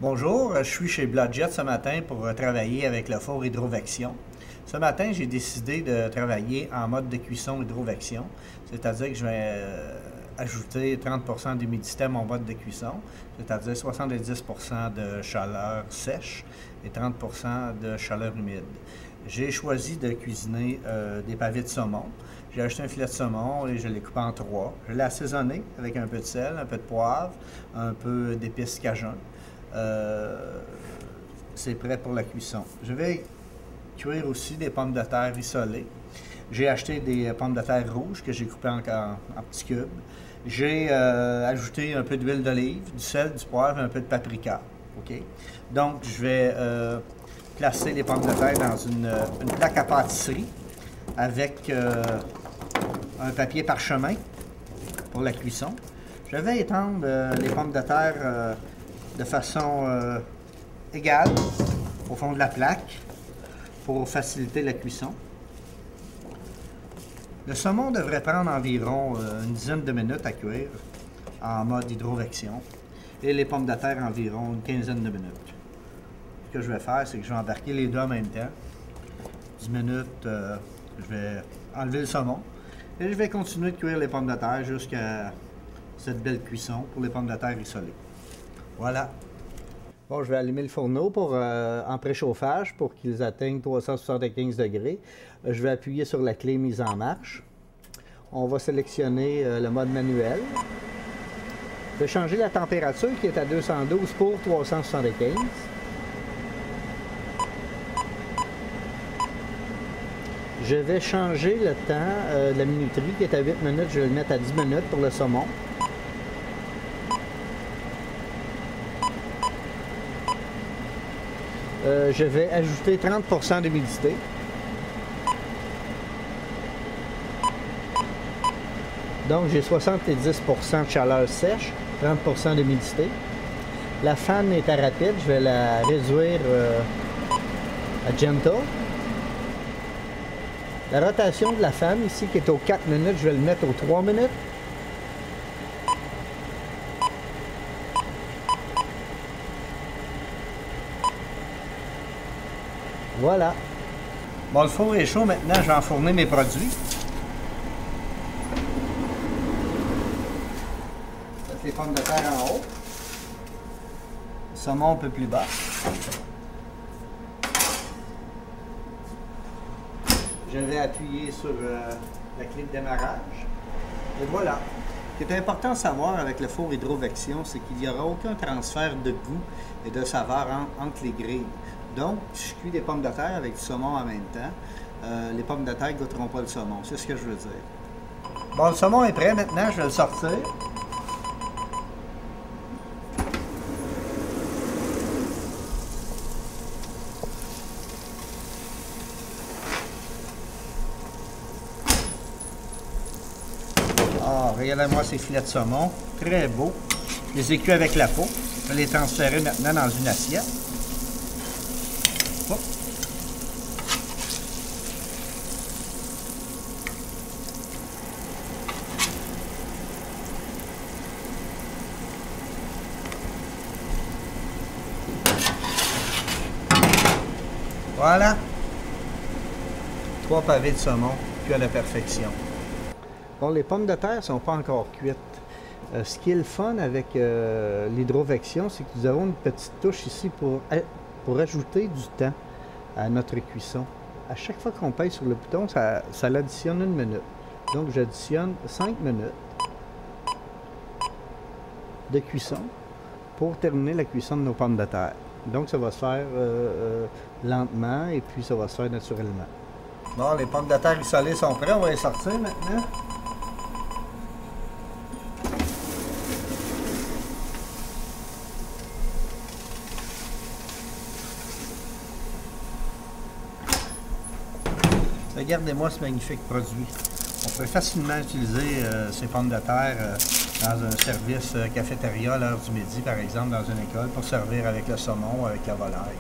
Bonjour, je suis chez Blodjet ce matin pour travailler avec le four hydrovection. Ce matin, j'ai décidé de travailler en mode de cuisson hydrovection, c'est-à-dire que je vais ajouter 30% d'humidité à mon mode de cuisson, c'est-à-dire 70% de chaleur sèche et 30% de chaleur humide. J'ai choisi de cuisiner des pavés de saumon. J'ai acheté un filet de saumon et je l'ai coupé en trois. Je l'ai assaisonné avec un peu de sel, un peu de poivre, un peu d'épices cajun. C'est prêt pour la cuisson. Je vais cuire aussi des pommes de terre rissolées. J'ai acheté des pommes de terre rouges que j'ai coupées en petits cubes. J'ai ajouté un peu d'huile d'olive, du sel, du poivre et un peu de paprika. OK? Donc, je vais placer les pommes de terre dans une plaque à pâtisserie avec un papier parchemin pour la cuisson. Je vais étendre les pommes de terre de façon égale au fond de la plaque pour faciliter la cuisson. Le saumon devrait prendre environ une dizaine de minutes à cuire en mode hydrovection et les pommes de terre environ une quinzaine de minutes. Ce que je vais faire, c'est que je vais embarquer les deux en même temps. 10 minutes, je vais enlever le saumon et je vais continuer de cuire les pommes de terre jusqu'à cette belle cuisson pour les pommes de terre rissolées. Voilà. Bon, je vais allumer le fourneau en préchauffage pour qu'ils atteignent 375 degrés. Je vais appuyer sur la clé mise en marche. On va sélectionner le mode manuel. Je vais changer la température qui est à 212 pour 375. Je vais changer le temps de la minuterie qui est à 8 minutes. Je vais le mettre à 10 minutes pour le saumon. Je vais ajouter 30% d'humidité. Donc, j'ai 70% de chaleur sèche, 30% d'humidité. La fan est à rapide, je vais la réduire à gentle. La rotation de la fan ici, qui est aux 4 minutes, je vais le mettre aux 3 minutes. Voilà. Bon, le four est chaud maintenant, je vais enfourner mes produits. Mettre les pommes de terre en haut. Le saumon un peu plus bas. Je vais appuyer sur la clé de démarrage. Et voilà. Ce qui est important de savoir avec le four hydrovection, c'est qu'il n'y aura aucun transfert de goût et de saveur entre les grilles. Donc, si je cuis des pommes de terre avec du saumon en même temps, les pommes de terre ne goûteront pas le saumon. C'est ce que je veux dire. Bon, le saumon est prêt maintenant, je vais le sortir. Ah, regardez-moi ces filets de saumon, très beaux. Je les ai cuits avec la peau. Je vais les transférer maintenant dans une assiette. Oh. Voilà. 3 pavés de saumon cuits à la perfection. Bon, les pommes de terre ne sont pas encore cuites. Ce qui est le fun avec l'hydrovection, c'est que nous avons une petite touche ici pour ajouter du temps à notre cuisson. À chaque fois qu'on pèse sur le bouton, ça l'additionne 1 minute. Donc, j'additionne 5 minutes de cuisson pour terminer la cuisson de nos pommes de terre. Donc, ça va se faire lentement et puis ça va se faire naturellement. Bon, les pommes de terre rissolées sont prêtes. On va les sortir maintenant. Regardez-moi ce magnifique produit. On pourrait facilement utiliser ces pommes de terre dans un service cafétéria à l'heure du midi, par exemple, dans une école, pour servir avec le saumon ou avec la volaille.